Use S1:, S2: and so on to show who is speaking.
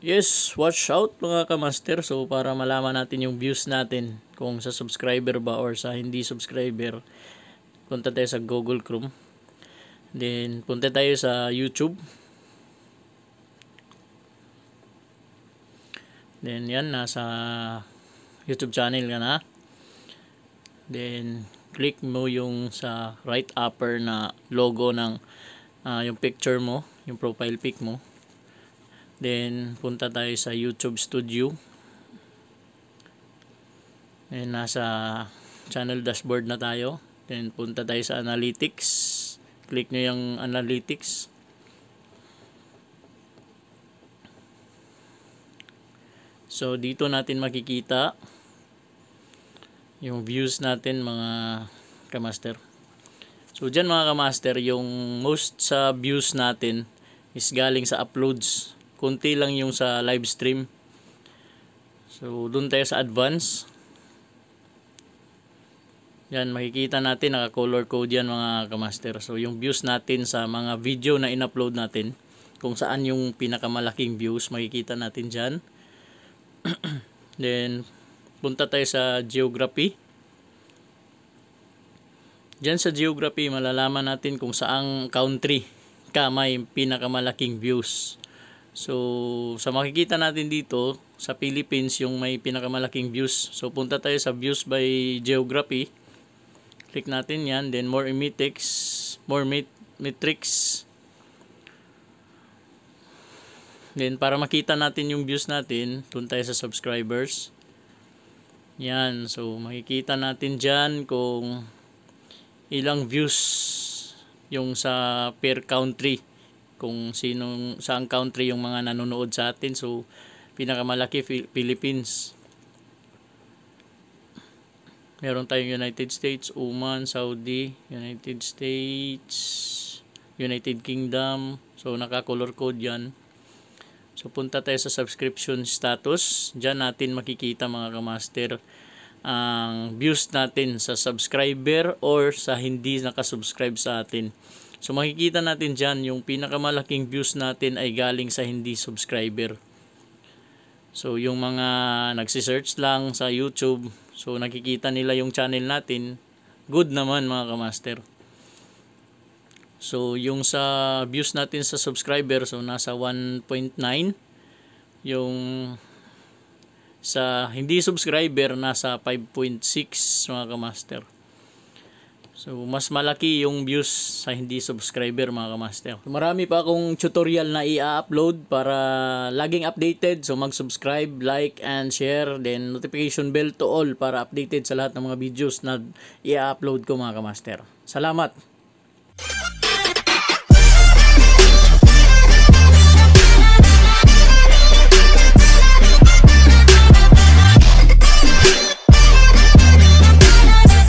S1: Yes, watch out mga kamaster. So para malaman natin yung views natin kung sa subscriber ba or sa hindi subscriber, punta tayo sa Google Chrome. Then punta tayo sa YouTube. Then yan, nasa YouTube channel ka na. Then click mo yung sa right upper na logo ng yung picture mo, yung profile pic mo. Then punta tayo sa YouTube Studio. And nasa channel dashboard na tayo. Then punta tayo sa analytics. Click nyo yung analytics. So dito natin makikita yung views natin mga kamaster. So dyan mga kamaster, yung most sa views natin is galing sa uploads. Kunti lang yung sa live stream. So dun tayo sa advance. Yan, makikita natin naka-color code yan mga kamaster. So yung views natin sa mga video na in-upload natin, kung saan yung pinakamalaking views, makikita natin dyan. Then punta tayo sa geography. Dyan sa geography, malalaman natin kung saang country ka may pinakamalaking views. So sa makikita natin dito sa Philippines yung may pinakamalaking views. So punta tayo sa views by geography. Click natin yan. Then more metrics. Then para makita natin yung views natin, punta tayo sa subscribers. Yan. So makikita natin dyan kung ilang views yung sa per country. Kung saang country yung mga nanonood sa atin. So pinakamalaki Philippines. Meron tayong United States, Oman, Saudi, United States, United Kingdom. So naka-color code yan. So punta tayo sa subscription status. Diyan natin makikita mga kamaster ang views natin sa subscriber or sa hindi nakasubscribe sa atin. So makikita natin dyan yung pinakamalaking views natin ay galing sa hindi subscriber. So yung mga nagsisearch lang sa YouTube, so nakikita nila yung channel natin, good naman mga kamaster. So yung sa views natin sa subscriber, so nasa 1.9. Yung sa hindi subscriber, nasa 5.6 mga kamaster. So mas malaki yung views sa hindi subscriber mga kamaster. Marami pa akong tutorial na i-upload para laging updated. So mag-subscribe, like, and share. Then notification bell to all para updated sa lahat ng mga videos na i-upload ko mga kamaster. Salamat!